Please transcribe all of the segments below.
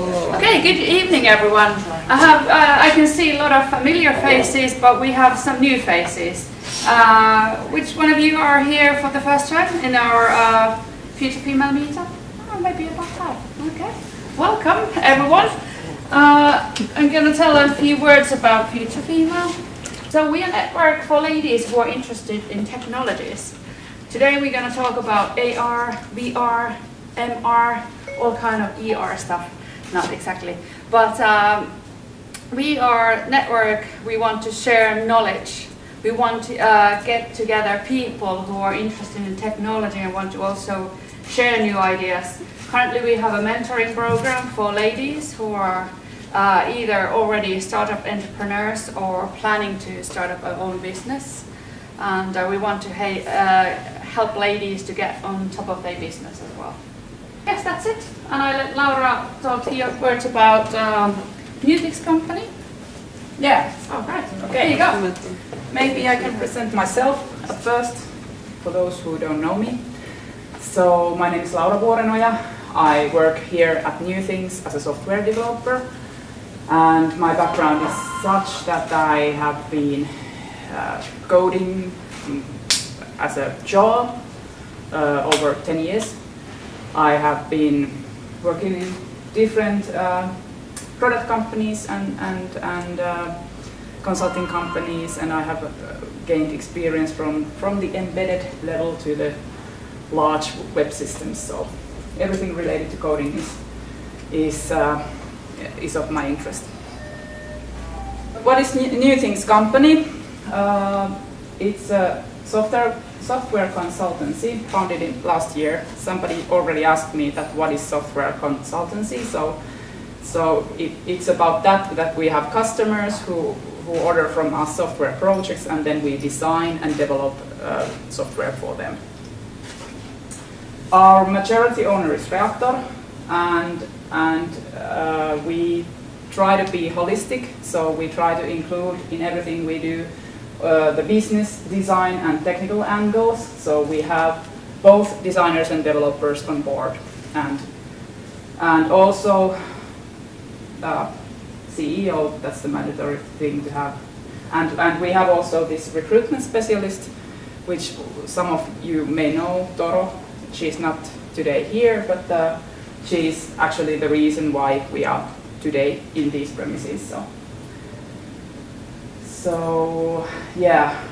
Okay, good evening everyone. I can see a lot of familiar faces, but we have some new faces. Which one of you are here for the first time in our Future Female Meetup? Oh, maybe about that. Okay. Welcome everyone. I'm going to tell a few words about Future Female. So we are a network for ladies who are interested in technologies. Today we're going to talk about AR, VR, MR, all kind of ER stuff. Not exactly, but we are network. We want to share knowledge. We want to get together people who are interested in technology and want to also share new ideas. Currently we have a mentoring program for ladies who are either already startup entrepreneurs or planning to start up their own business. And we want to help ladies to get on top of their business as well. Yes, that's it. And I let Laura talk a few words about music company. Yeah. Oh, right. Okay. There you go. Maybe I can present myself at first, for those who don't know me. So my name is Vuorenoja. I work here at New Things as a software developer. And my background is such that I have been coding as a job over 10 years. I have been working in different product companies and consulting companies, and I have gained experience from the embedded level to the large web systems. So everything related to coding is of my interest. What is New Things company? It's a software consultancy founded in last year. Somebody already asked me that what is software consultancy. So it's about that we have customers who order from us software projects, and then we design and develop software for them. Our majority owner is Reaktor, and we try to be holistic. So we try to include in everything we do the business, design and technical angles. So we have both designers and developers on board, and also CEO, that's the mandatory thing to have. And we have also this recruitment specialist, which some of you may know, Toro. She's not today here, but she's actually the reason why we are today in these premises. So yeah,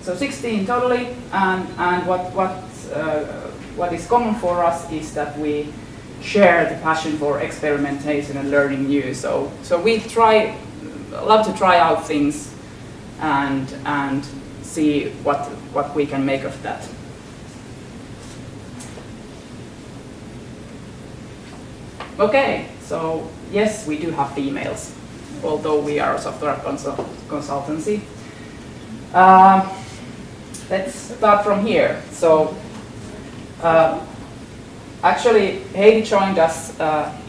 so 16 totally, and what is common for us is that we share the passion for experimentation and learning new. So we love to try out things and see what we can make of that. Okay, so yes, we do have females, although we are a software consultancy. Let's start from here. So actually Heidi joined us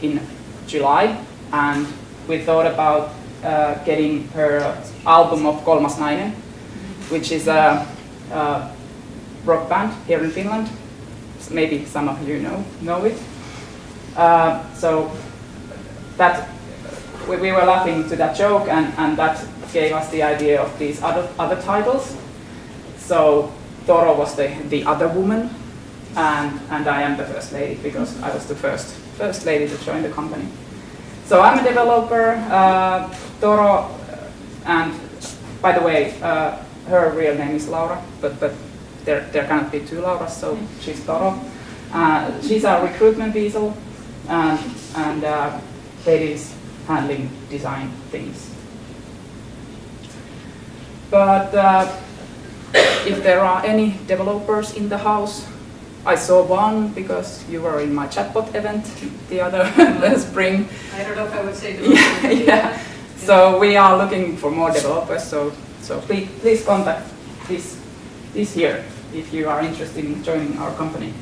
in July, and we thought about getting her album of Kolmas Nainen, which is a rock band here in Finland. Maybe some of you know it. So that we were laughing to that joke, and that gave us the idea of these other titles. So Toro was the other woman, and I am the first lady because I was the first lady to join the company. So I'm a developer, Toro, and by the way, her real name is Laura, but there cannot be two Lauras, so she's Toro. She's our recruitment weasel, and Heidi's handling design things. But if there are any developers in the house, I saw one because you were in my chatbot event the other spring. I don't know if I would say developer. Yeah. So we are looking for more developers. So please contact this here if you are interested in joining our company.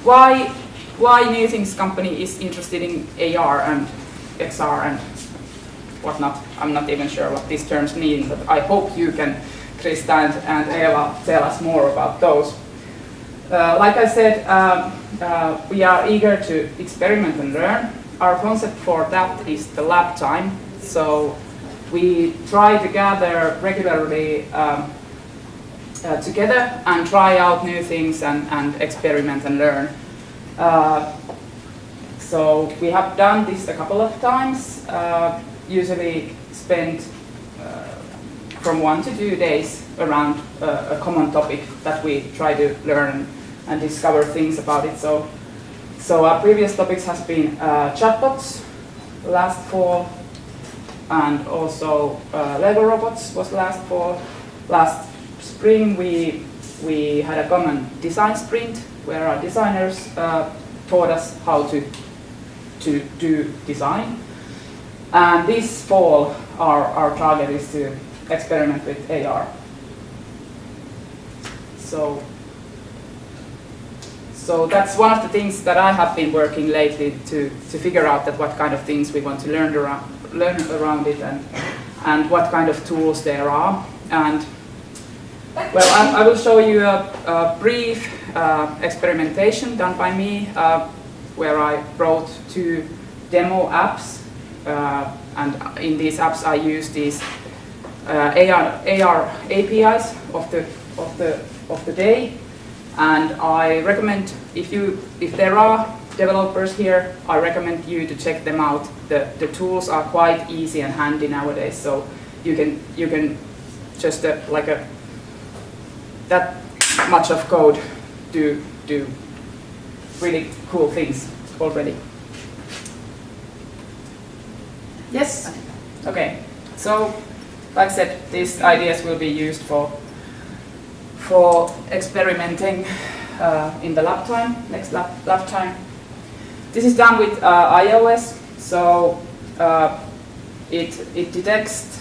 Why New Things company is interested in AR and XR and whatnot? I'm not even sure what these terms mean, but I hope you can, Krista and Eeva, tell us more about those. Like I said, we are eager to experiment and learn. Our concept for that is the lab time. So we try to gather regularly together and try out new things and experiment and learn. So we have done this a couple of times, usually spent from 1 to 2 days around a common topic that we try to learn and discover things about it. So our previous topics has been chatbots last fall, and also Lego robots was last fall. Last spring we had a common design sprint where our designers taught us how to do design. And this fall our target is to experiment with AR. So that's one of the things that I have been working lately to figure out that what kind of things we want to learn around it and what kind of tools there are. And well, I will show you a brief experimentation done by me where I wrote 2 demo apps, and in these apps I use these AR APIs of the day. And I recommend, if there are developers here, I recommend you to check them out. The tools are quite easy and handy nowadays, so you can just that much of code do really cool things already. Yes. Okay. So, like I said, these ideas will be used for experimenting in the lab time, next lab time. This is done with iOS, so it detects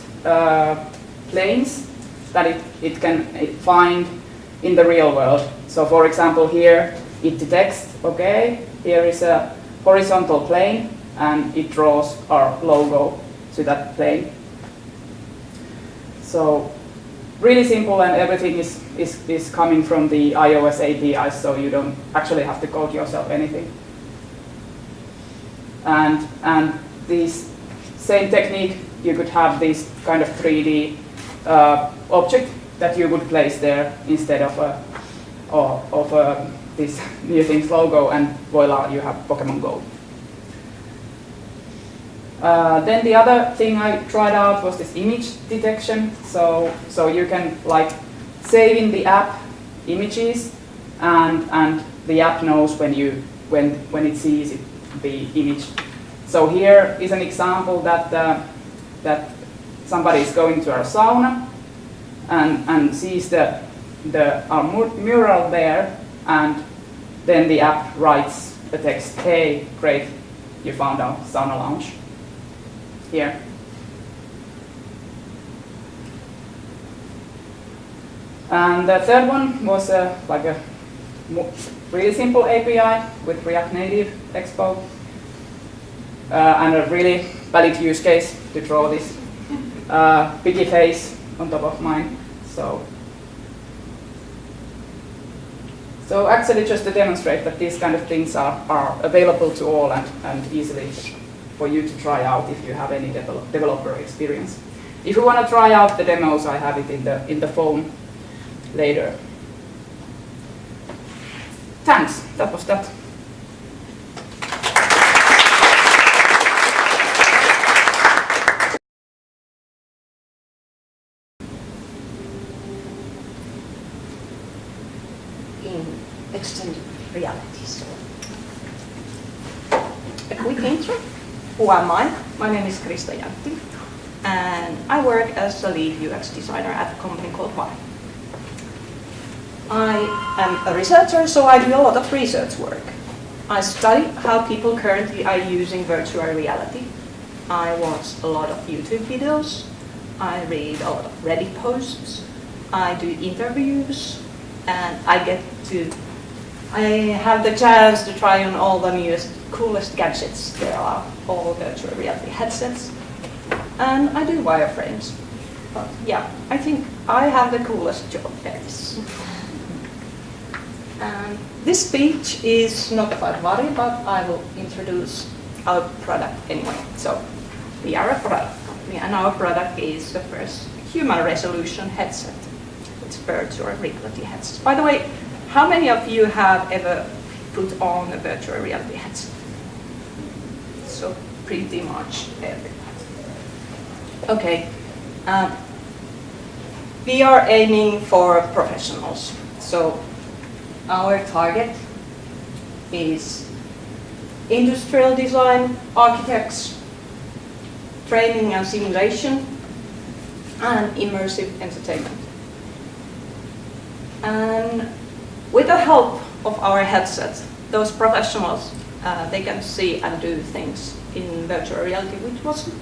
planes that it can find in the real world. So for example here it detects, okay, here is a horizontal plane and it draws our logo to that plane. So really simple, and everything is coming from the iOS APIs, so you don't actually have to code yourself anything. And this same technique, you could have this kind of 3D object that you would place there instead of this new thing's logo, and voila, you have Pokemon Go. Then the other thing I tried out was this image detection. So you can like save in the app images, and the app knows when it sees the image. So here is an example that somebody is going to our sauna and sees our mural there, and then the app writes a text, "Hey, great, you found our sauna lounge." Here. And the third one was like a really simple API with React Native Expo, and a really valid use case to draw this piggy face on top of mine. So actually just to demonstrate that these kind of things are available to all and easily for you to try out if you have any developer experience. If you want to try out the demos, I have it in the phone later. Thanks, that was that. In extended realities. A quick intro. Who am I? My name is Krista Jäntti, and I work as a lead UX designer at a company called Varjo. I am a researcher, so I do a lot of research work. I study how people currently are using virtual reality. I watch a lot of YouTube videos. I read a lot of Reddit posts. I do interviews, and I have the chance to try on all the newest, coolest gadgets there are, all virtual reality headsets, and I do wireframes. But yeah, I think I have the coolest job there is. And this speech is not about Varjo, but I will introduce our product anyway. So we are a product company, and our product is the first human resolution headset. It's virtual reality headset. By the way, how many of you have ever put on a virtual reality headset? So pretty much everybody. Okay. We are aiming for professionals. So our target is industrial design, architects, training and simulation, and immersive entertainment. And with the help of our headset, those professionals, they can see and do things in virtual reality which wasn't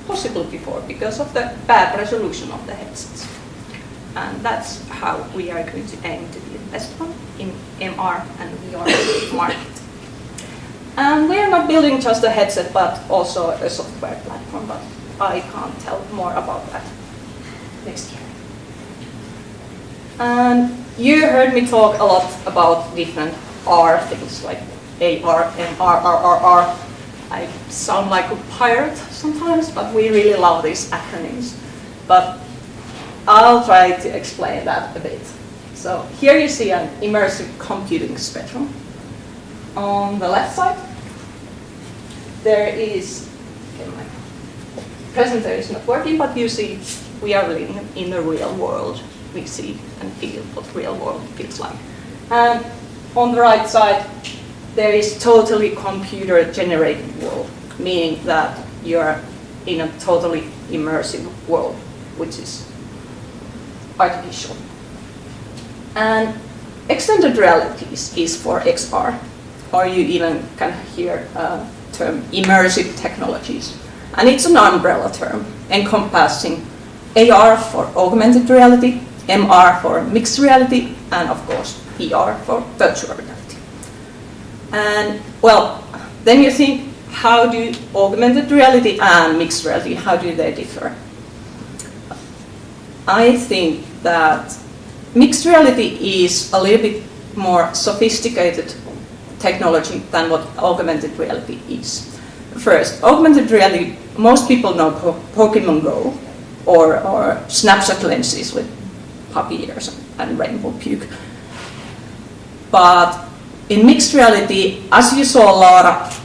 possible before because of the bad resolution of the headsets. And that's how we are going to aim to be the best one in MR and VR market. And we are not building just a headset, but also a software platform, but I can't tell more about that next year. And you heard me talk a lot about different R things, like AR, MR, RRR. I sound like a pirate sometimes, but we really love these acronyms. But I'll try to explain that a bit. So here you see an immersive computing spectrum. On the left side, there is, okay, my presenter is not working, but you see we are living in the real world. We see and feel what real world feels like. And on the right side, there is totally computer-generated world, meaning that you are in a totally immersive world, which is artificial. And extended realities is for XR, or you even can hear the term immersive technologies. And it's an umbrella term encompassing AR for augmented reality, MR for mixed reality, and of course VR for virtual reality. And well, then you think, how do augmented reality and mixed reality, how do they differ? I think that mixed reality is a little bit more sophisticated technology than what augmented reality is. First, augmented reality, most people know Pokemon Go or snapshot lenses with puppy ears and rainbow puke. But in mixed reality, as you saw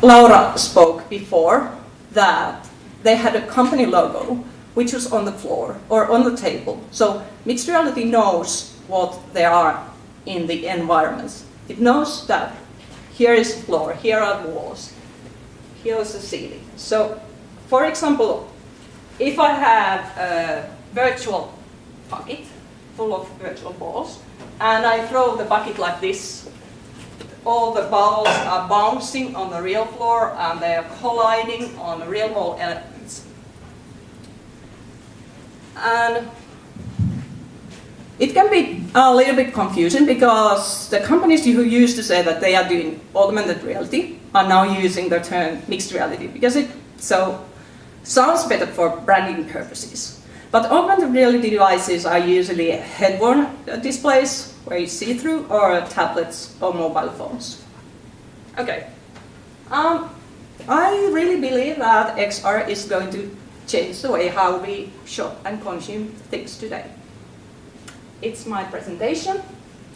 Laura spoke before, that they had a company logo which was on the floor or on the table. So mixed reality knows what they are in the environments. It knows that here is the floor, here are the walls, here is the ceiling. So, for example, if I have a virtual bucket full of virtual balls, and I throw the bucket like this, all the balls are bouncing on the real floor and they are colliding on the real world elements. And it can be a little bit confusing because the companies who used to say that they are doing augmented reality are now using the term mixed reality because it sounds better for branding purposes. But augmented reality devices are usually head-worn displays where you see through, or tablets or mobile phones. Okay. I really believe that XR is going to change the way how we shop and consume things today. It's my presentation,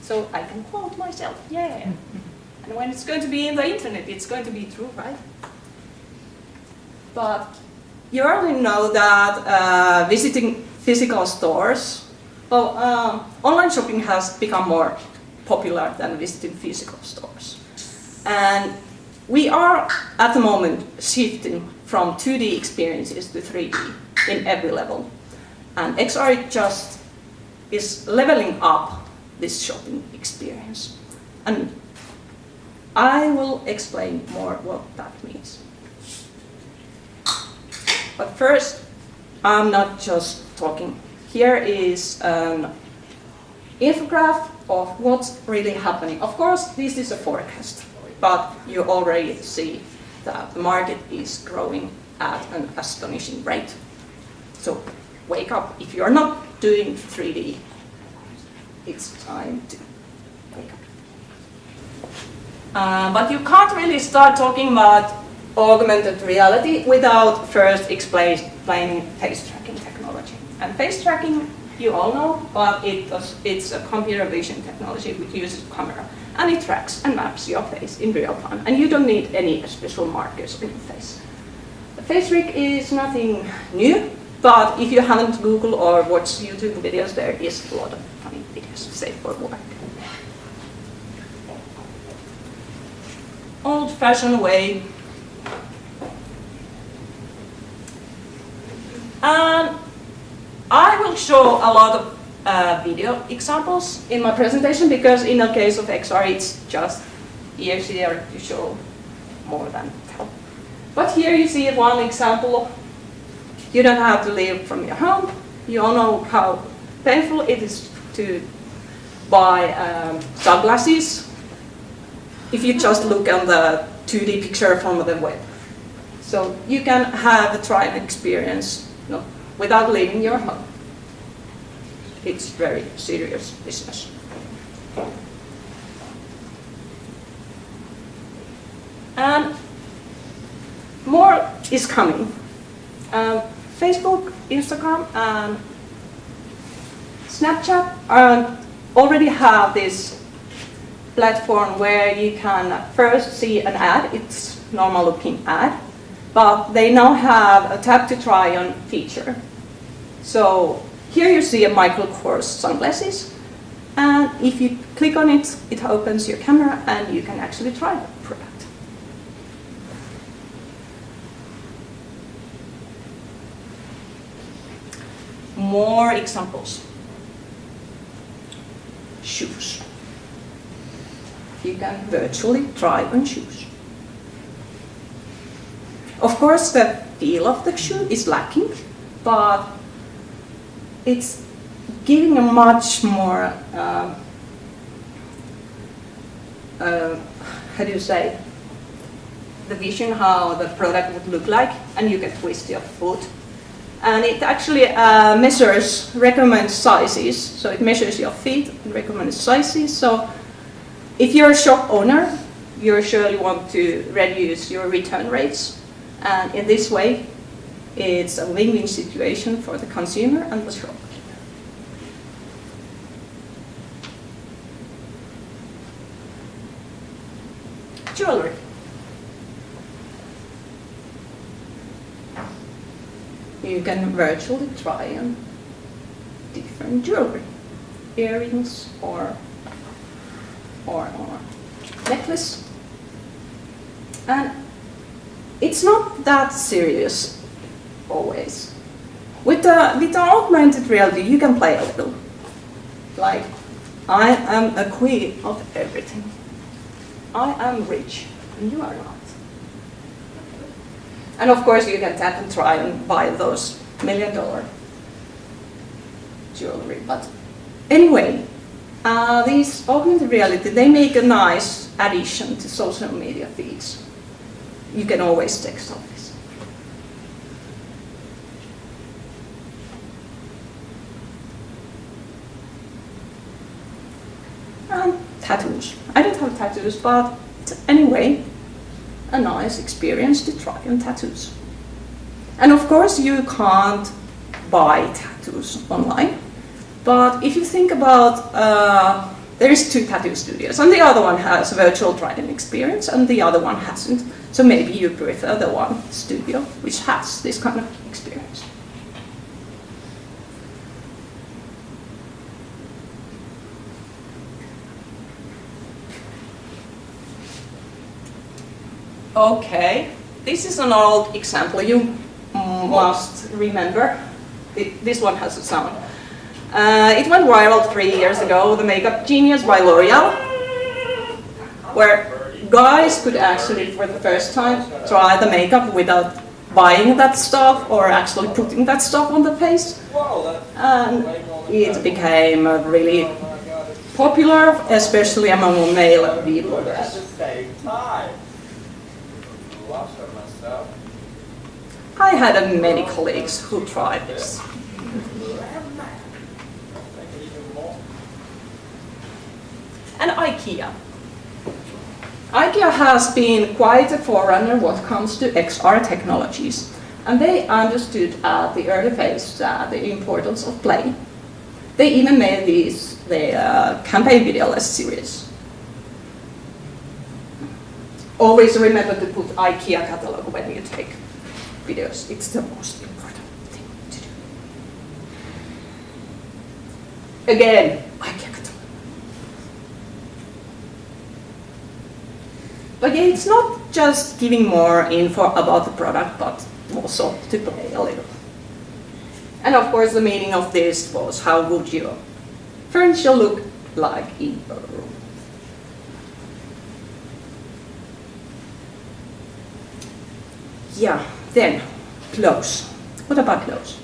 so I can quote myself. Yeah. And when it's going to be in the internet, it's going to be true, right? But you already know that visiting physical stores, well, online shopping has become more popular than visiting physical stores. And we are at the moment shifting from 2D experiences to 3D in every level. And XR just is leveling up this shopping experience. And I will explain more what that means. But first, I'm not just talking. Here is an infographic of what's really happening. Of course, this is a forecast, but you already see that the market is growing at an astonishing rate. So wake up. If you're not doing 3D, it's time to wake up. But you can't really start talking about augmented reality without first explaining face tracking technology. And face tracking, you all know, but it's a computer vision technology which uses camera. And it tracks and maps your face in real time. And you don't need any special markers on your face. The face rig is nothing new, but if you haven't Googled or watched YouTube videos, there is a lot of funny videos, safe for work. Old-fashioned way. And I will show a lot of video examples in my presentation because in the case of XR it's just easier to show more than tell. But here you see one example. You don't have to leave from your home. You all know how painful it is to buy sunglasses if you just look on the 2D picture from the web. So you can have a trial experience without leaving your home. It's very serious business. And more is coming. Facebook, Instagram, and Snapchat already have this platform where you can first see an ad. It's normal looking ad, but they now have a tap to try on feature. So here you see a Michael Kors sunglasses, and if you click on it, it opens your camera and you can actually try the product. More examples. Shoes. You can virtually try on shoes. Of course, the feel of the shoe is lacking, but it's giving a much more, how do you say, the vision how the product would look like, and you can twist your foot. And it actually recommends sizes, so it measures your feet and recommends sizes. So if you're a shop owner, you surely want to reduce your return rates, and in this way, it's a win-win situation for the consumer and the shopkeeper. Jewelry. You can virtually try on different jewelry, earrings or necklace. And it's not that serious always. With the augmented reality, you can play a little. Like, I am a queen of everything. I am rich, and you are not. And of course, you can tap and try and buy those $1 million jewelry. But anyway, these augmented reality, they make a nice addition to social media feeds. You can always text on this. And tattoos. I don't have tattoos, but anyway, a nice experience to try on tattoos. And of course, you can't buy tattoos online. But if you think about, there's 2 tattoo studios, and the other one has virtual try-on experience, and the other one hasn't. So maybe you prefer the one studio which has this kind of experience. Okay, this is an old example you must remember. This one has a sound. It went viral 3 years ago, the Makeup Genius by L'Oreal, where guys could actually, for the first time, try the makeup without buying that stuff or actually putting that stuff on the face. And it became really popular, especially among male vloggers. I had many colleagues who tried this. And IKEA. IKEA has been quite a forerunner when it comes to XR technologies, and they understood at the early phase the importance of play. They even made the campaign video as series. Always remember to put IKEA catalog when you take videos. It's the most important thing to do. Again, IKEA catalog. But yeah, it's not just giving more info about the product, but also to play a little. And of course, the meaning of this was how would your furniture look like in a room. Yeah, then clothes. What about clothes?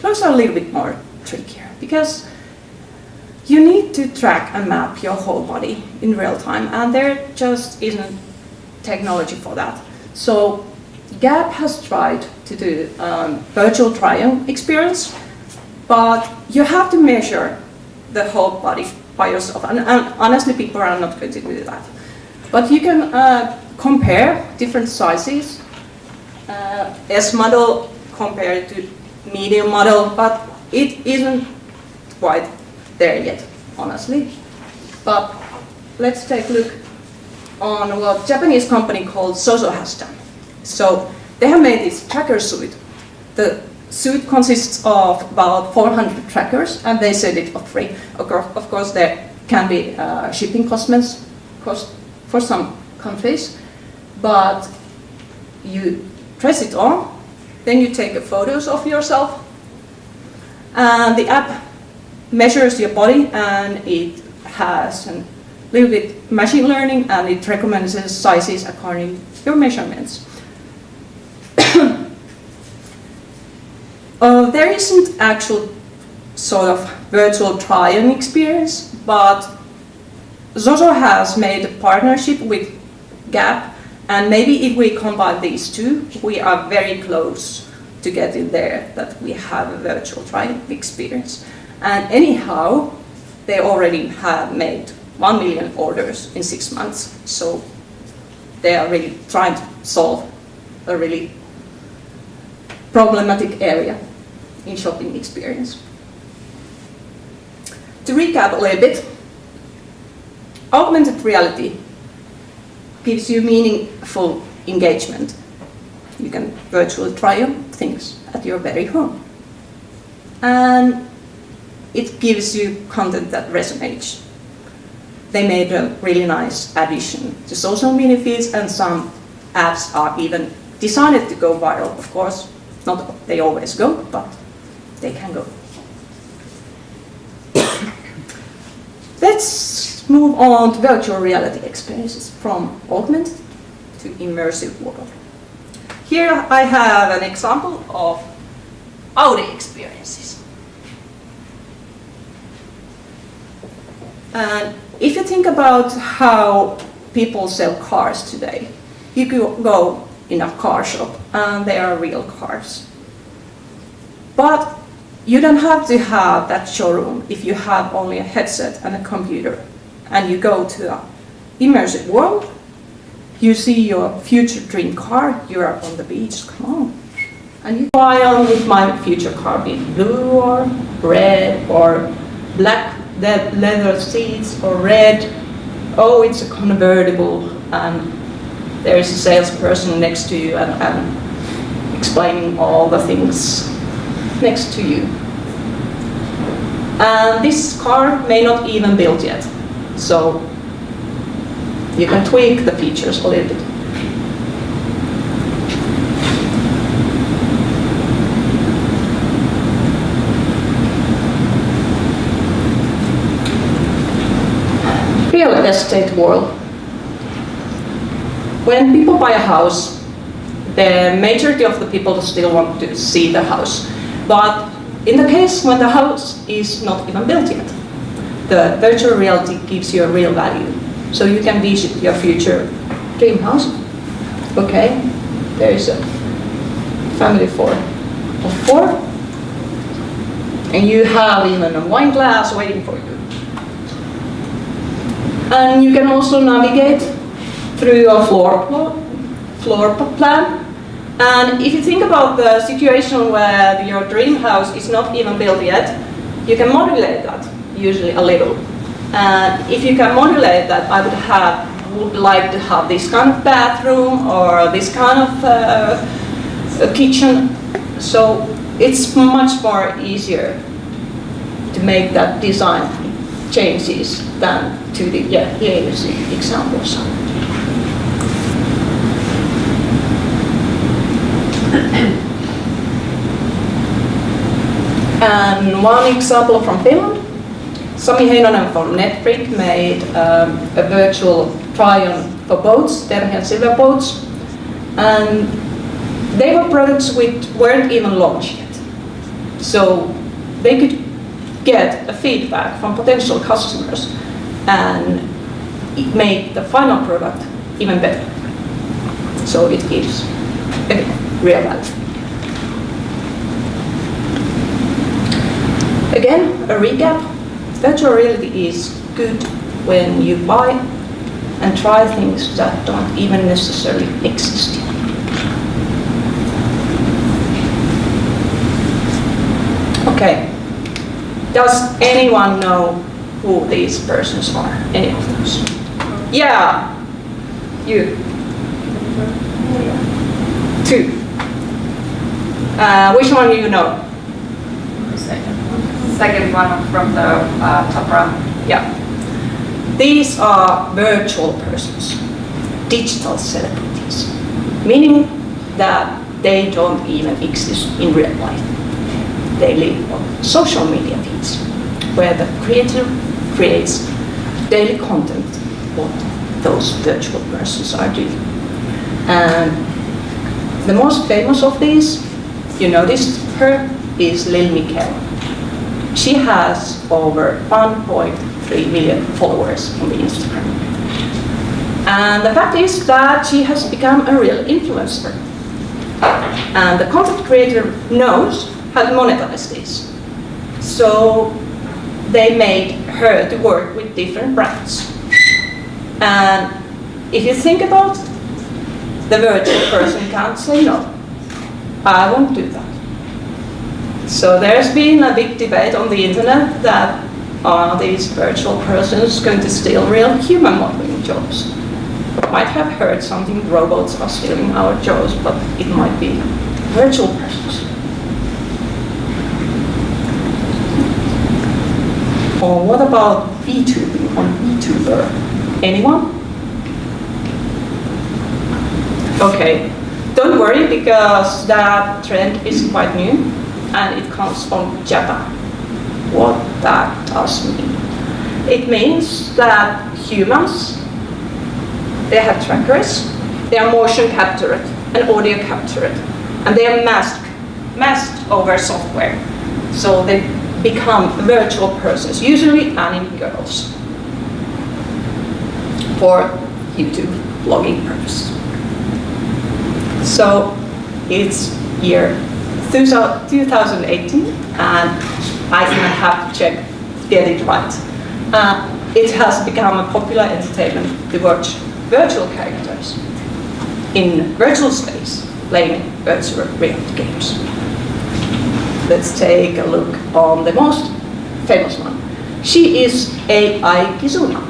Clothes are a little bit more trickier because you need to track and map your whole body in real time, and there just isn't technology for that. So Gap has tried to do virtual try-on experience, but you have to measure the whole body by yourself, and honestly people are not going to do that. But you can compare different sizes, S model compared to medium model, but it isn't quite there yet, honestly. But let's take a look on what Japanese company called Soso has done. So they have made this tracker suit. The suit consists of about 400 trackers, and they said it for free. Of course, there can be shipping costs for some countries, but you press it on, then you take photos of yourself, and the app measures your body, and it has a little bit machine learning, and it recommends sizes according to your measurements. There isn't actual sort of virtual try-on experience, but Zozo has made a partnership with Gap, and maybe if we combine these two, we are very close to getting there, that we have a virtual try-on experience. And anyhow, they already have made 1 million orders in 6 months, so they are really trying to solve a really problematic area in shopping experience. To recap a little bit, augmented reality gives you meaningful engagement. You can virtually try on things at your very home. And it gives you content that resonates. They made a really nice addition to social media feeds, and some apps are even designed to go viral. Of course, not they always go, but they can go. Let's move on to virtual reality experiences from augmented to immersive world. Here I have an example of Audi experiences. And if you think about how people sell cars today, you could go in a car shop and they are real cars. But you don't have to have that showroom if you have only a headset and a computer and you go to an immersive world. You see your future dream car, you are on the beach, come on. And you try on if my future car be blue or red or black leather seats or red. Oh, it's a convertible, and there is a salesperson next to you and explaining all the things next to you. And this car may not even built yet, so you can tweak the features a little bit. Real estate world. When people buy a house, the majority of the people still want to see the house. But in the case when the house is not even built yet, the virtual reality gives you a real value. So you can visit your future dream house. Okay, there is a family of four. And you have even a wine glass waiting for you. And you can also navigate through a floor plan. And if you think about the situation where your dream house is not even built yet, you can modulate that usually a little. And if you can modulate that, I would like to have this kind of bathroom or this kind of a kitchen. So it's much more easier to make that design changes than to the here you see examples. And one example from Finland, Sami Heinonen from Netfreak made a virtual try-on for boats, Terhi and Silver boats, and they were products which weren't even launched yet. So they could get a feedback from potential customers and make the final product even better. So it gives real value. Again, a recap. Virtual reality is good when you buy and try things that don't even necessarily exist yet. Okay. Does anyone know who these persons are? Any of those? Yeah. You. Two. Which one do you know? Second one from the top row. Yeah. These are virtual persons, digital celebrities, meaning that they don't even exist in real life. They live on social media feeds, where the creator creates daily content what those virtual persons are doing. And the most famous of these, you noticed her, is Lil Miquel. She has over 1.3 million followers on the Instagram. And the fact is that she has become a real influencer. And the content creator knows how to monetize this. So they made her to work with different brands. And if you think about it, the virtual person can't say no. I won't do that. So there's been a big debate on the internet that are these virtual persons going to steal real human modeling jobs? You might have heard something, robots are stealing our jobs, but it might be virtual persons. Or what about VTubing on VTuber? Anyone? Okay, don't worry because that trend is quite new. And it comes from Japan. What that does mean? It means that humans, they have trackers, they are motion captured and audio captured, and they are masked over software. So they become virtual persons, usually anime girls, for YouTube blogging purposes. So it's year 2018, and I even have to check, get it right. It has become a popular entertainment to watch virtual characters in virtual space playing virtual reality games. Let's take a look on the most famous one. She is AI Kizuna,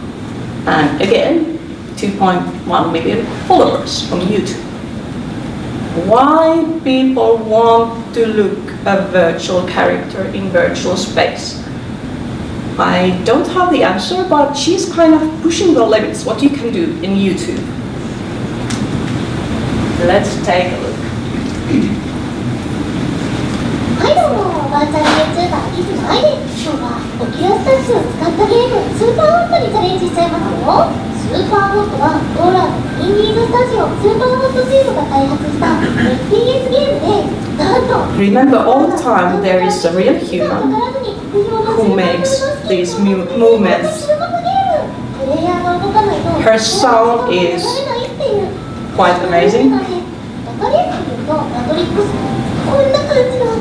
and again, 2.1 million followers on YouTube. Why people want to look a virtual character in virtual space? I don't have the answer, but she's kind of pushing the limits, what you can do in YouTube. Let's take a look. はいどうも、バーチャル YouTuber いつもアイです。今日はオキュラスタッチを使ったゲームスーパーホットにチャレンジしちゃいますよ。スーパーホットはドーラのインディーズスタジオスーパーホットチームが開発した FPS ゲームでなんと Remember, all the time there is a real human who makes these movements. Her sound is quite amazing. わかりやすく言うとマトリックスこんな感じの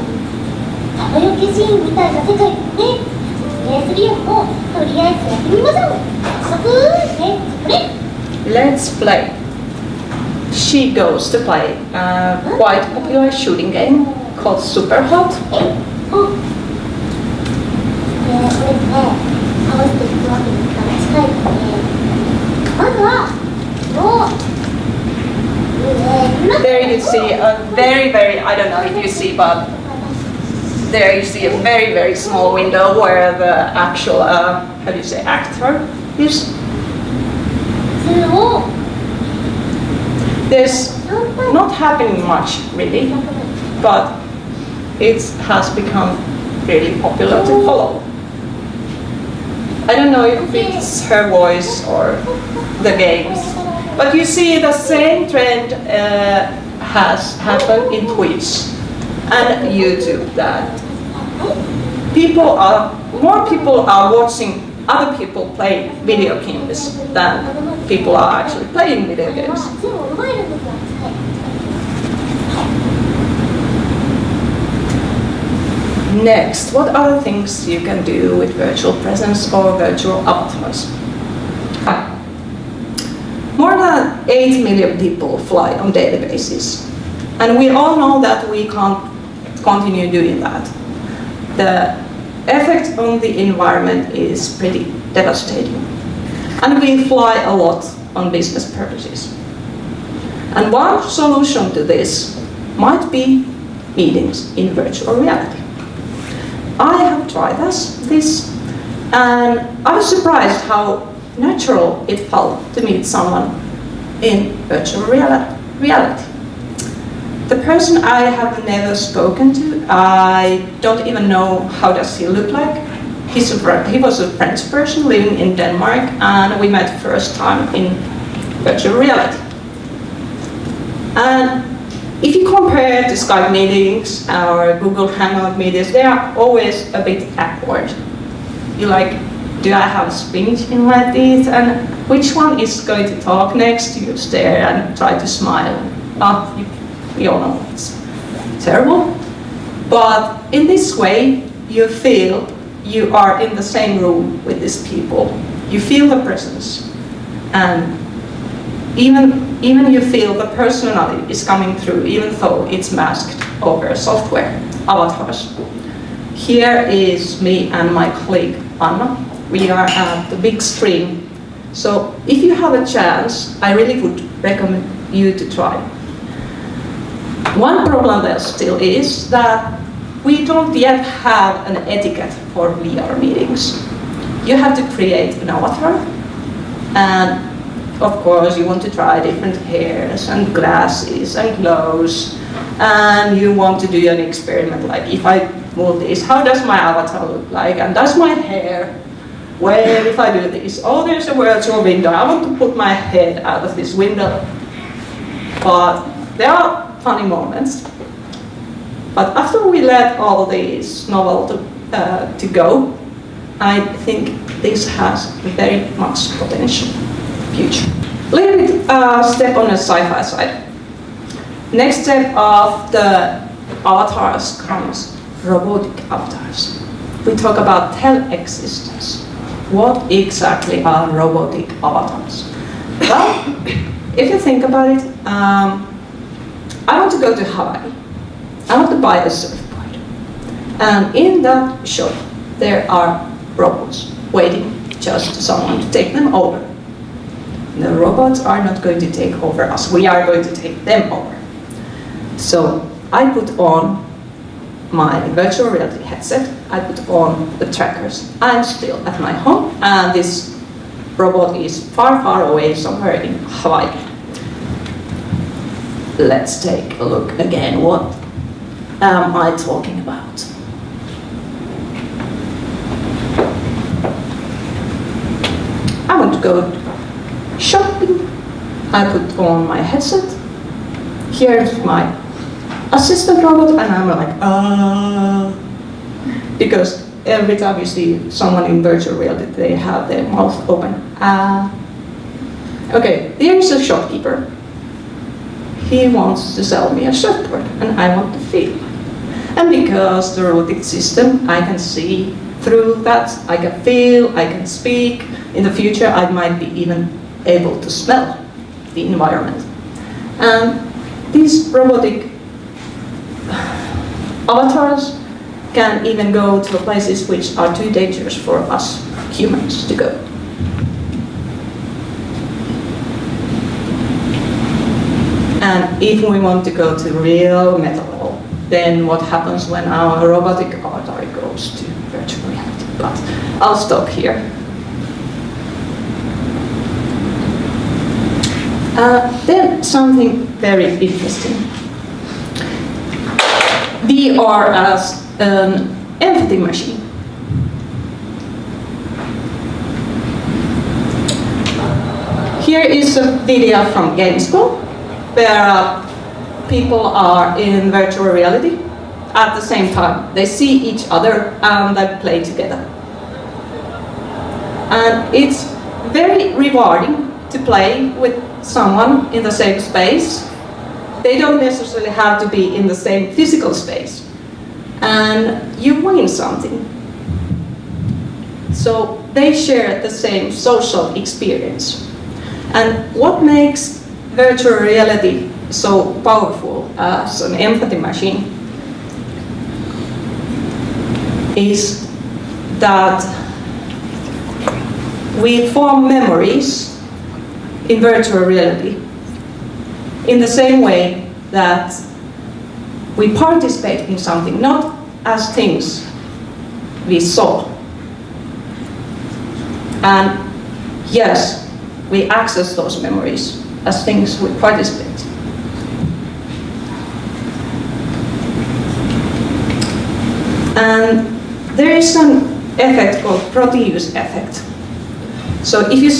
サバヨケシーンみたいな世界ですね。説明するよりもとりあえずやってみましょう。早速ね、これ Let's play. she goes to play a quite popular shooting game called Super Hot. これですね、合わせていくわけに近いので、まずはThere you see a very, I don't know if you see, but there you see a very, very small window where the actual, how do you say, actor is. There's not happening much really, but it has become really popular to follow. I don't know if it's her voice or the games, but you see the same trend has happened in Twitch and YouTube, that more people are watching other people play video games than people are actually playing video games. Next, what other things you can do with virtual presence or virtual avatars? More than 8 million people fly on a daily basis, and we all know that we can't continue doing that. The effect on the environment is pretty devastating, and we fly a lot on business purposes. And one solution to this might be meetings in virtual reality. I have tried this, and I was surprised how natural it felt to meet someone in virtual reality. The person I have never spoken to, I don't even know how does he look like. He was a French person living in Denmark, and we met first time in virtual reality. And if you compare to Skype meetings or Google Hangout meetings, they are always a bit awkward. You're like, do I have spinach in my teeth? And which one is going to talk next? You stare and try to smile. You all know it's terrible. But in this way, you feel you are in the same room with these people. You feel the presence. And even you feel the personality is coming through, even though it's masked over software, avatars. Here is me and my colleague Anna. We are at the big screen. So if you have a chance, I really would recommend you to try. One problem there still is that we don't yet have an etiquette for VR meetings. You have to create an avatar, and of course you want to try different hairs and glasses and clothes, and you want to do an experiment like, if I move this, how does my avatar look like, and does my hair, well, if I do this, oh, there's a virtual window, I want to put my head out of this window. But there are funny moments. But after we let all these novels to go, I think this has very much potential future. Little bit step on the sci-fi side. Next step of the avatars comes robotic avatars. We talk about teleexistence. What exactly are robotic avatars? Well, if you think about it, I want to go to Hawaii. I want to buy a surfboard. And in that shop, there are robots waiting just for someone to take them over. The robots are not going to take over us. We are going to take them over. So I put on my virtual reality headset. I put on the trackers. I'm still at my home, and this robot is far, far away somewhere in Hawaii. Let's take a look again. What am I talking about? I want to go shopping. I put on my headset. Here's my assistant robot, and I'm like, because every time you see someone in virtual reality, they have their mouth open. Okay, here's a shopkeeper. He wants to sell me a surfboard, and I want to feel. And because the robotic system, I can see through that, I can feel, I can speak. In the future, I might be even able to smell the environment. And these robotic avatars can even go to places which are too dangerous for us humans to go. And if we want to go to real meta level, then what happens when our robotic avatar goes to virtual reality? But I'll stop here. Then something very interesting. VR as an empathy machine. Here is a video from game school where people are in virtual reality at the same time. They see each other and they play together. And it's very rewarding to play with someone in the same space. They don't necessarily have to be in the same physical space. And you win something. So they share the same social experience. And what makes virtual reality so powerful as an empathy machine is that we form memories in virtual reality in the same way that we participate in something, not as things we saw. And yes, we access those memories as things we participate. And there is an effect called Proteus effect. So if you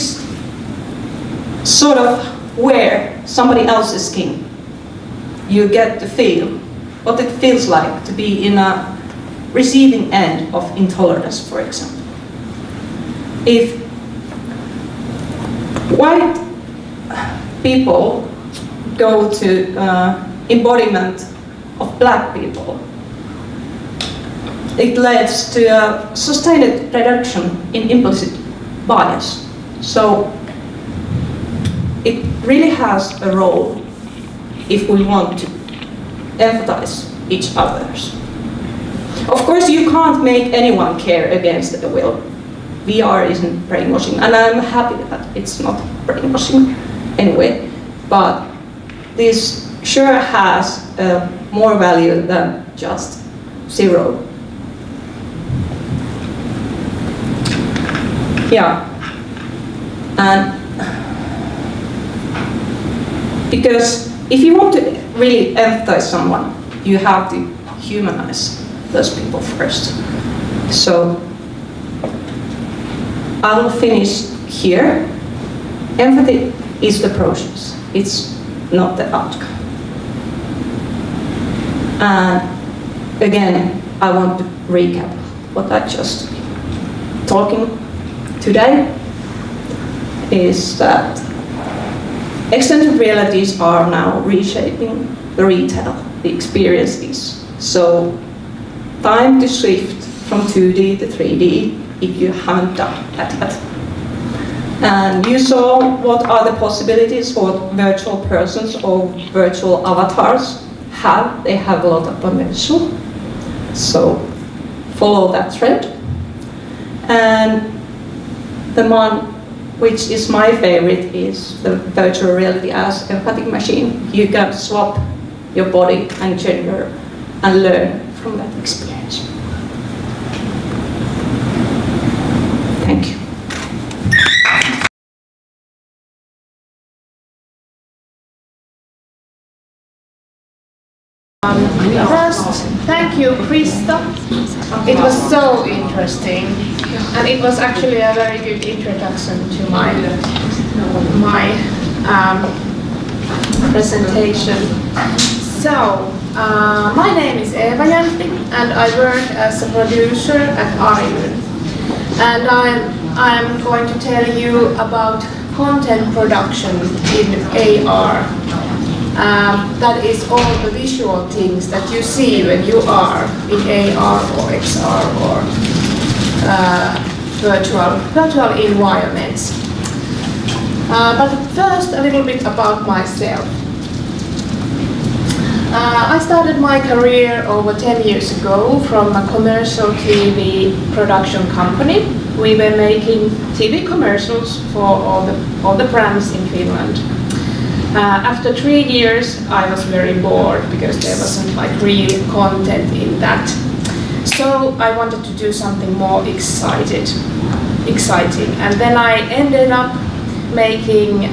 sort of wear somebody else's skin, you get to feel what it feels like to be in a receiving end of intolerance, for example. If white people go to embodiment of black people, it leads to a sustained reduction in implicit bias. So it really has a role if we want to empathize each others. Of course, you can't make anyone care against their will. VR isn't brainwashing, and I'm happy that it's not brainwashing anyway, but this sure has more value than just zero. Yeah, and because if you want to really empathize someone, you have to humanize those people first. So I will finish here. Empathy is the process, it's not the outcome. And again, I want to recap what I just talking today is that extended realities are now reshaping the retail, the experiences. So time to shift from 2D to 3D if you haven't done that yet. And you saw what are the possibilities what virtual persons or virtual avatars have. They have a lot of potential. So follow that trend. And the one which is my favorite is the virtual reality as empathic machine. You can swap your body and gender and learn from that experience. Thank you. First, thank you, Krista. It was so interesting, and it was actually a very good introduction to my presentation. So, my name is Eeva Jäntti, and I work as a producer at Arilyn. And I'm going to tell you about content production in AR. That is all the visual things that you see when you are in AR or XR or virtual environments. But first, a little bit about myself. I started my career over 10 years ago from a commercial TV production company. We were making TV commercials for all the brands in Finland. After 3 years, I was very bored because there wasn't like real content in that. So I wanted to do something more exciting. And then I ended up making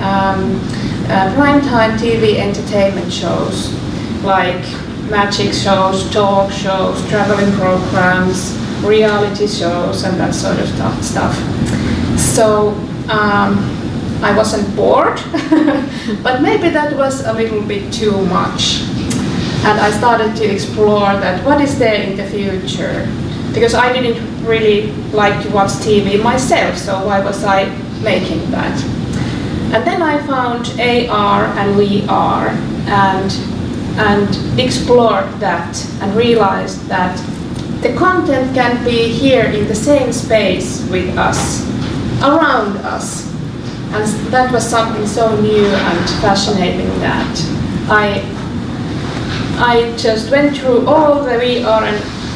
primetime TV entertainment shows, like magic shows, talk shows, traveling programs, reality shows, and that sort of stuff. So I wasn't bored, but maybe that was a little bit too much. And I started to explore that what is there in the future, because I didn't really like to watch TV myself, so why was I making that? And then I found AR and VR and explored that and realized that the content can be here in the same space with us, around us. And that was something so new and fascinating that I just went through all the VR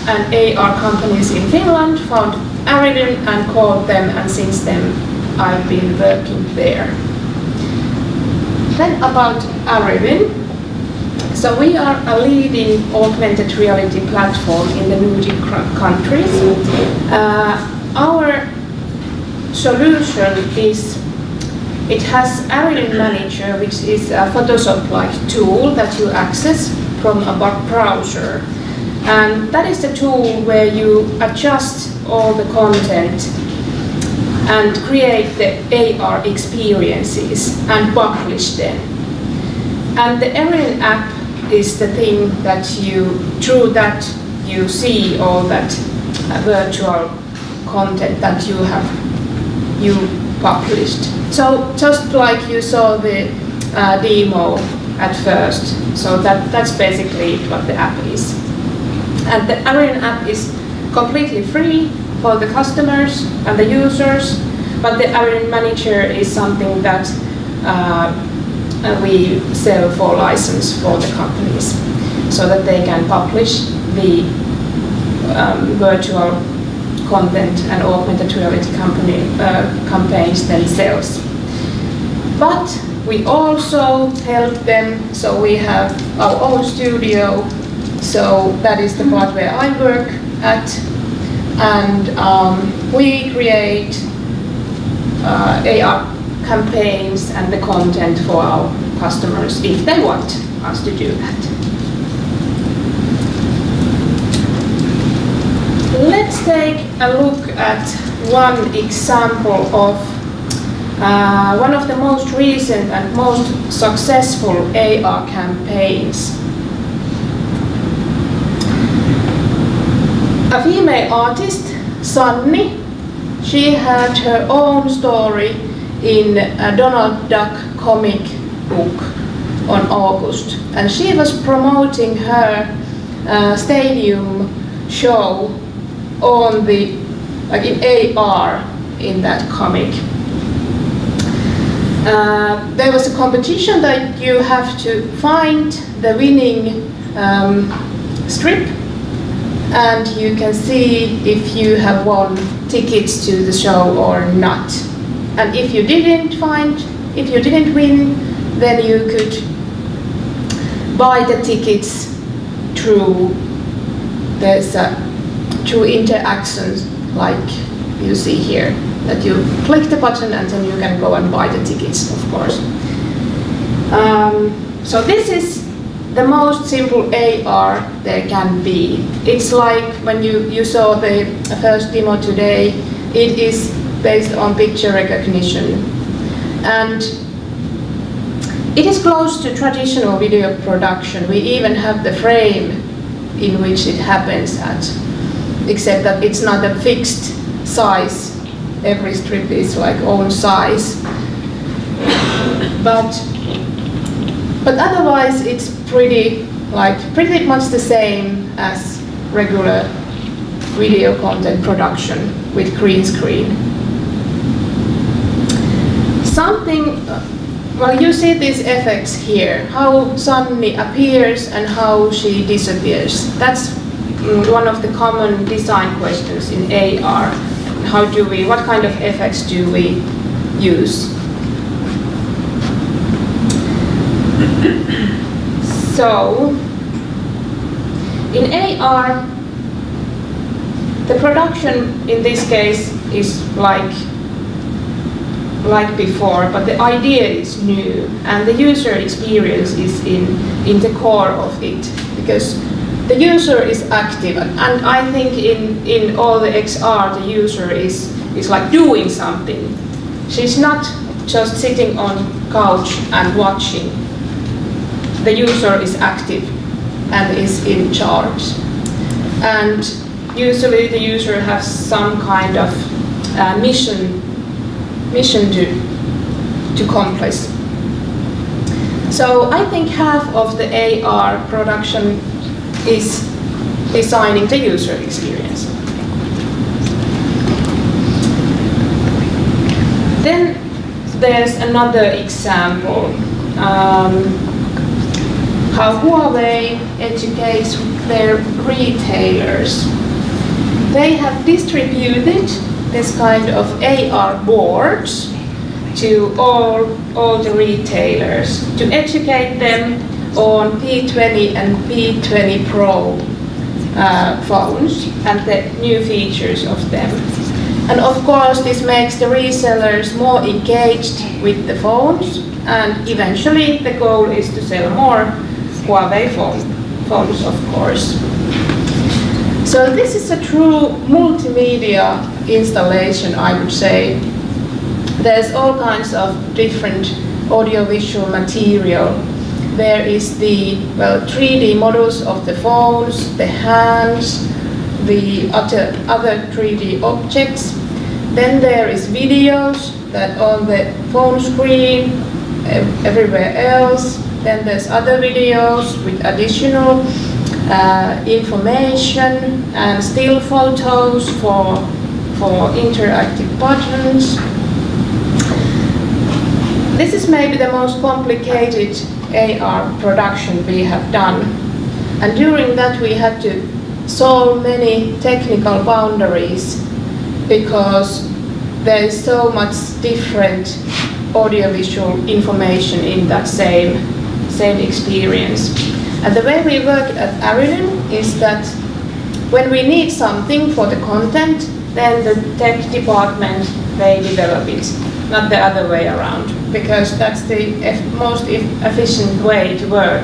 and AR companies in Finland, found Arilyn and called them, and since then I've been working there. Then about Arilyn. So we are a leading augmented reality platform in the Nordic countries. Our solution is, it has Arilyn Manager, which is a Photoshop-like tool that you access from a browser. And that is the tool where you adjust all the content and create the AR experiences and publish them. And the Arilyn app is the thing that through that you see all that virtual content that you published. So just like you saw the demo at first, so that's basically what the app is. And the Arilyn app is completely free for the customers and the users, but the Arilyn Manager is something that we sell for license for the companies, so that they can publish the virtual content and augmented reality campaigns themselves. But we also help them, so we have our own studio, so that is the part where I work at, and we create AR campaigns and the content for our customers if they want us to do that. Let's take a look at one example of one of the most recent and most successful AR campaigns. A female artist, Sanni, she had her own story in a Donald Duck comic book on August, and she was promoting her stadium show on the in AR in that comic. There was a competition that you have to find the winning strip, and you can see if you have won tickets to the show or not. And if you didn't win, then you could buy the tickets through interactions like you see here, that you click the button and then you can go and buy the tickets, of course. So this is the most simple AR there can be. It's like when you saw the first demo today, it is based on picture recognition. And it is close to traditional video production. We even have the frame in which it happens at, except that it's not a fixed size. Every strip is like own size. But otherwise it's pretty much the same as regular video content production with green screen. Something Well, you see these effects here, how Sunny appears and how she disappears. That's one of the common design questions in AR. What kind of effects do we use? So, in AR, the production in this case is like before, but the idea is new and the user experience is in the core of it, because the user is active, and I think in all the XR the user is like doing something. She's not just sitting on couch and watching. The user is active and is in charge, and usually the user has some kind of mission to accomplish. So I think half of the AR production is designing the user experience. Then there's another example, how Huawei educates their retailers. They have distributed this kind of AR boards to all the retailers to educate them on P20 and P20 Pro phones and the new features of them. And of course this makes the resellers more engaged with the phones, and eventually the goal is to sell more Huawei phones, of course. So this is a true multimedia installation, I would say. There's all kinds of different audiovisual material. There is the 3D models of the phones, the hands, the other 3D objects. Then there is videos that on the phone screen, everywhere else. Then there's other videos with additional information and still photos for interactive buttons. This is maybe the most complicated AR production we have done, and during that we had to solve many technical boundaries because there is so much different audiovisual information in that same experience. And the way we work at Arilyn is that when we need something for the content, then the tech department, they develop it, not the other way around, because that's the most efficient way to work.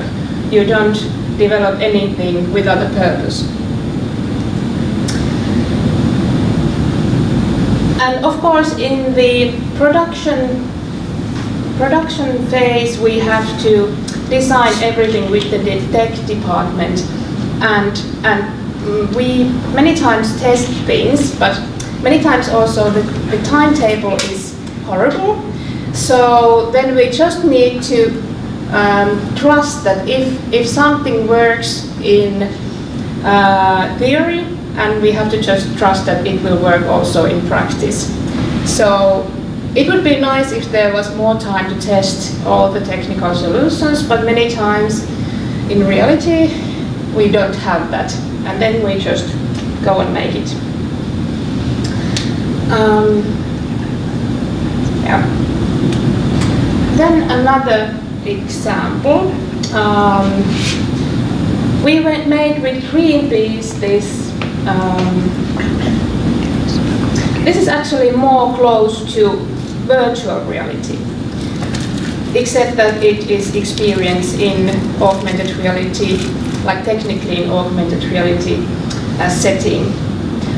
You don't develop anything without a purpose. And of course, in the production phase, we have to design everything with the tech department, and we many times test things, but many times also the timetable is horrible. So then we just need to trust that if something works in theory, and we have to just trust that it will work also in practice. So it would be nice if there was more time to test all the technical solutions, but many times in reality we don't have that, and then we just go and make it. Then another example. We made with Greenpeace this. This is actually more close to virtual reality, except that it is experienced in augmented reality, like technically in augmented reality setting.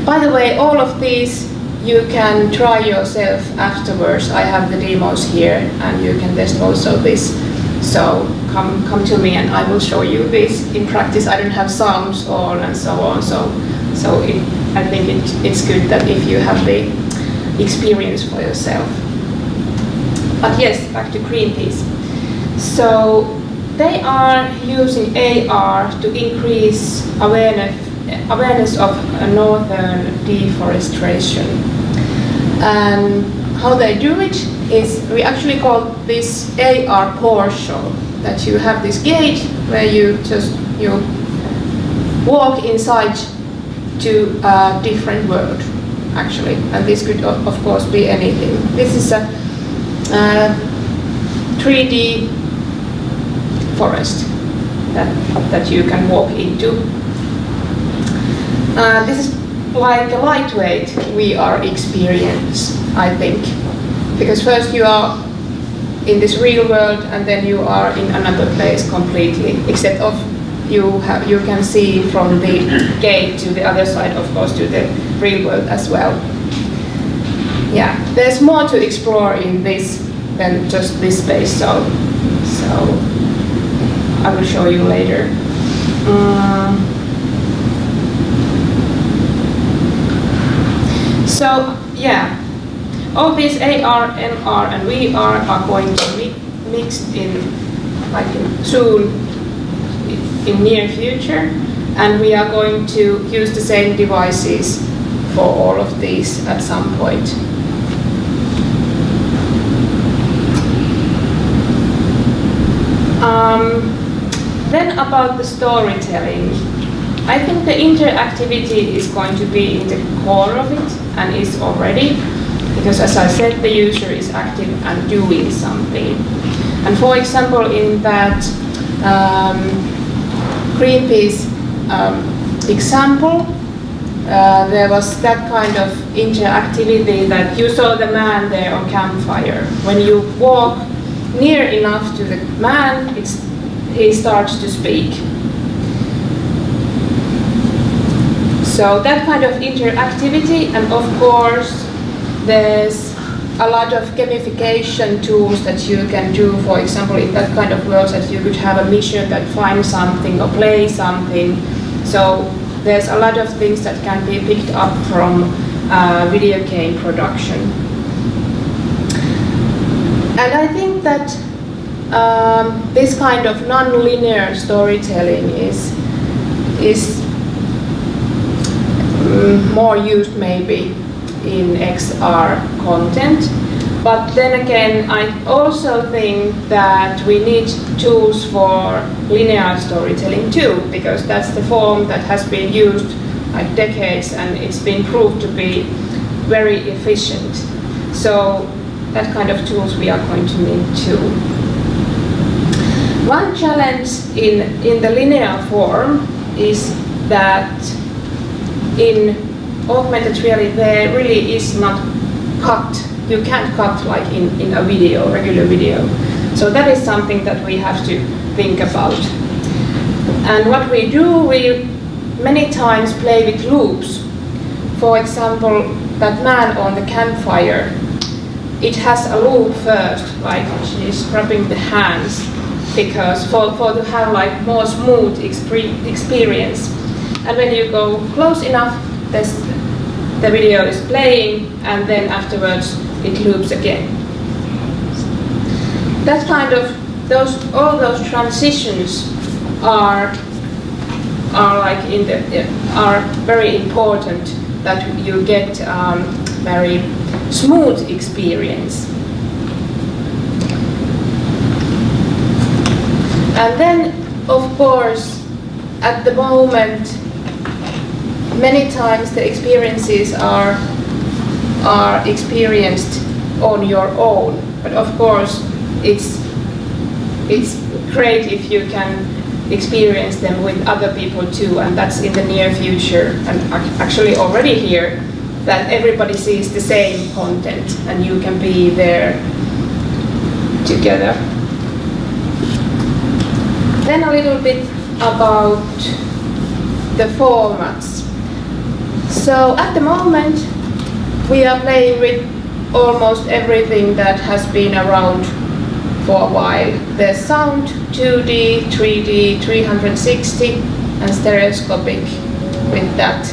By the way, all of these you can try yourself afterwards. I have the demos here, and you can test also this. So come to me and I will show you this in practice. I don't have sounds on and so on, so I think it's good that if you have the experience for yourself. But yes, back to Greenpeace. So they are using AR to increase awareness of northern deforestation. And how they do it is we actually call this AR portal, that you have this gate where you walk inside to a different world actually, and this could of course be anything. This is a 3D forest that you can walk into. This is like a lightweight VR experience, I think, because first you are in this real world and then you are in another place completely, except of you can see from the gate to the other side, of course, to the real world as well. Yeah, there's more to explore in this than just this space, so I will show you later. So yeah, all these AR, MR, and VR are going to be mixed in soon, in near future, and we are going to use the same devices for all of these at some point. Then about the storytelling, I think the interactivity is going to be in the core of it, and is already, because as I said, the user is active and doing something. And for example, in that Greenpeace example, there was that kind of interactivity that you saw the man there on campfire. When you walk near enough to the man, he starts to speak. So that kind of interactivity, and of course there's a lot of gamification tools that you can do. For example, in that kind of world that you could have a mission that finds something or play something. So there's a lot of things that can be picked up from video game production. And I think that this kind of non-linear storytelling is more used maybe in XR content. But then again, I also think that we need tools for linear storytelling too, because that's the form that has been used like decades and it's been proved to be very efficient. So that kind of tools we are going to need too. One challenge in the linear form is that in augmented reality there really is not cut. You can't cut like in a video, regular video. So that is something that we have to think about. And what we do, we many times play with loops. For example, that man on the campfire, it has a loop first, like she's rubbing the hands, because for to have like more smooth experience. And when you go close enough, the video is playing, and then afterwards it loops again. That kind of all those transitions are like are very important, that you get very smooth experience. And then, of course, at the moment, many times the experiences are experienced on your own. But of course, it's great if you can experience them with other people too, and that's in the near future, and actually already here, that everybody sees the same content and you can be there together. Then a little bit about the formats. So at the moment we are playing with almost everything that has been around for a while. There's sound, 2D, 3D, 360 and stereoscopic with that.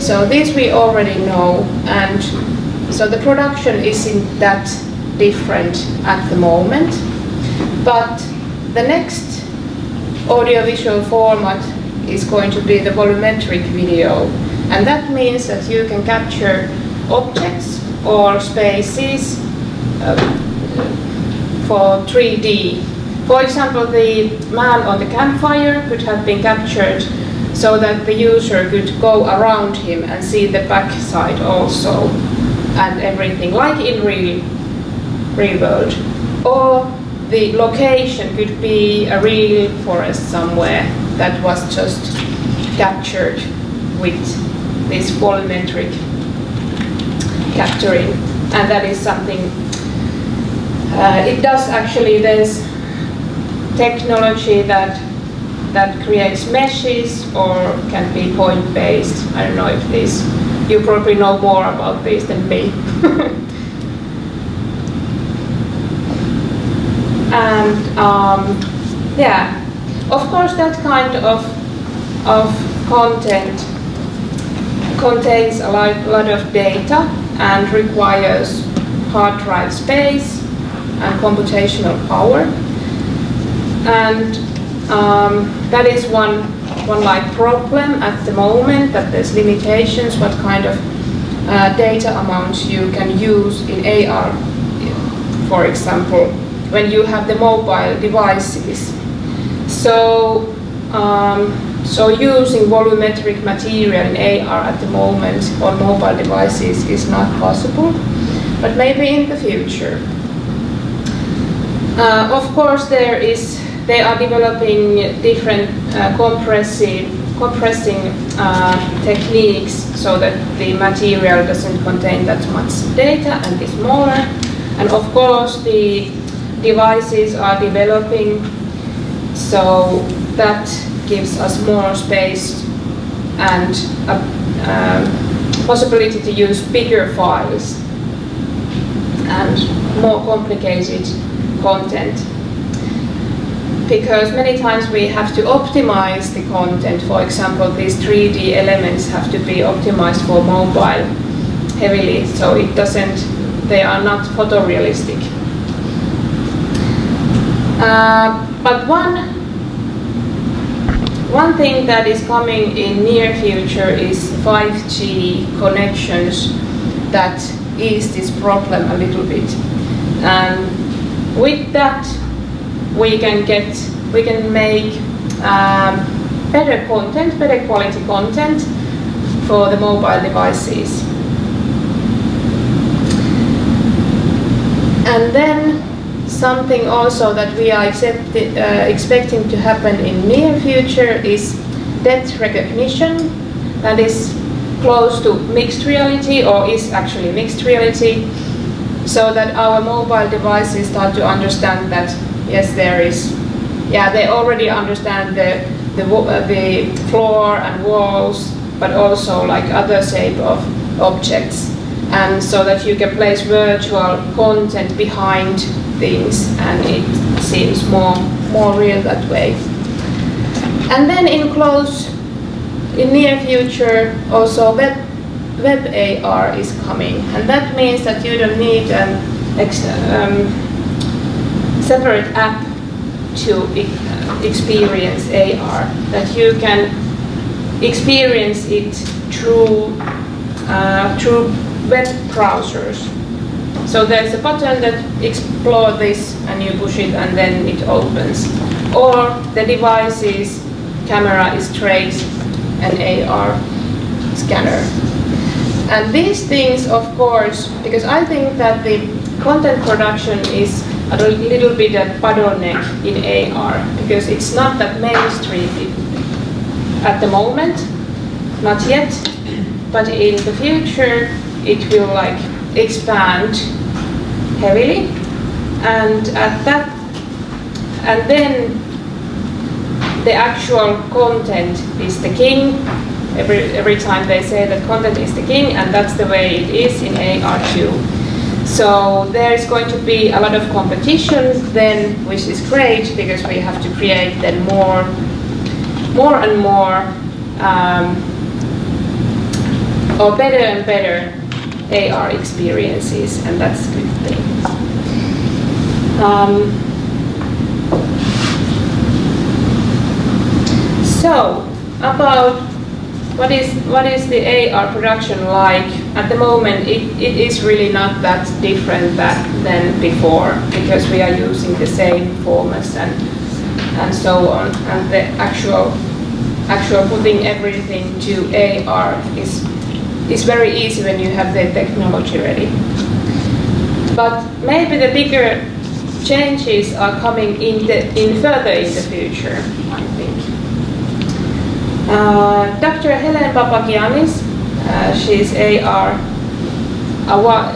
So these we already know, and so the production isn't that different at the moment. But the next audiovisual format is going to be the volumetric video, and that means that you can capture objects or spaces for 3D. For example, the man on the campfire could have been captured so that the user could go around him and see the backside also and everything, like in real world. Or the location could be a real forest somewhere that was just captured with this volumetric capturing, and that is something it does actually. There's technology that creates meshes or can be point-based. I don't know if this, you probably know more about this than me. And yeah, of course that kind of content contains a lot of data and requires hard drive space and computational power. And that is one like problem at the moment, that there's limitations what kind of data amounts you can use in AR, for example, when you have the mobile devices. So using volumetric material in AR at the moment on mobile devices is not possible, but maybe in the future. Of course, they are developing different compressing techniques so that the material doesn't contain that much data and is smaller. And of course, the devices are developing, so that gives us more space and a possibility to use bigger files and more complicated content. Because many times we have to optimize the content. For example, these 3D elements have to be optimized for mobile heavily, so they are not photorealistic. But one thing that is coming in near future is 5G connections that ease this problem a little bit. And with that, we can make better content, better quality content for the mobile devices. And then something also that we are expecting to happen in near future is depth recognition, that is close to mixed reality, or is actually mixed reality, so that our mobile devices start to understand that yes, there is, they already understand the floor and walls, but also like other shape of objects, and so that you can place virtual content behind things, and it seems more real that way. And then in near future, also web AR is coming, and that means that you don't need an separate app to experience AR, that you can experience it through web browsers. So there's a button that explores this, and you push it and then it opens. Or the device's camera is straight an AR scanner. And these things, of course, because I think that the content production is a little bit a bottleneck in AR, because it's not that mainstream at the moment, not yet, but in the future it will like expand heavily, and then the actual content is the king. Every time they say that content is the king, and that's the way it is in AR too. So there is going to be a lot of competition then, which is great, because we have to create then more and more or better and better AR experiences, and that's a good thing. So about what is the AR production like? At the moment, it is really not that different than before, because we are using the same formats and so on, and the actual putting everything to AR is very easy when you have the technology ready. But maybe the bigger changes are coming further in the future, I think. Dr. Helen Papagiannis, she's AR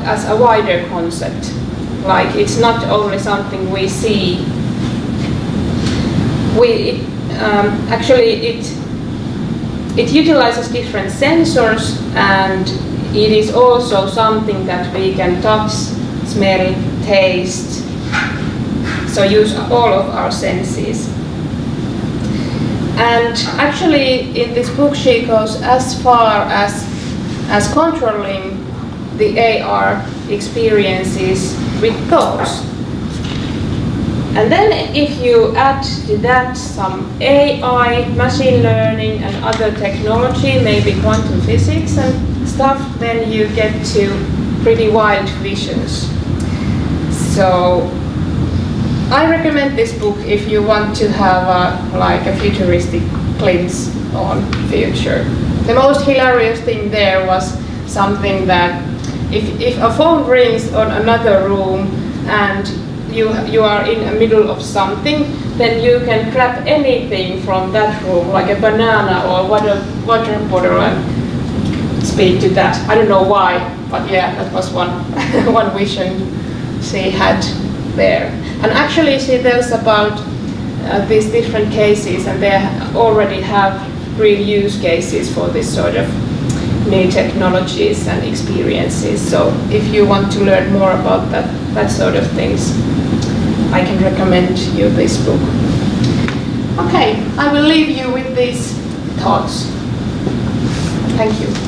as a wider concept. Like, it's not only something we see. It utilizes different sensors, and it is also something that we can touch, smell, taste, so use all of our senses. And actually in this book she goes as far as controlling the AR experiences with thoughts. And then if you add to that some AI, machine learning and other technology, maybe quantum physics and stuff, then you get to pretty wild visions. So I recommend this book if you want to have a futuristic glimpse on future. The most hilarious thing there was something that if a phone rings on another room and you are in the middle of something, then you can grab anything from that room, like a banana or water bottle, and speak to that. I don't know why, but yeah, that was one vision she had there. And actually she tells about these different cases, and they already have real use cases for this sort of new technologies and experiences. So if you want to learn more about that sort of things, I can recommend you this book. Okay, I will leave you with these thoughts. Thank you.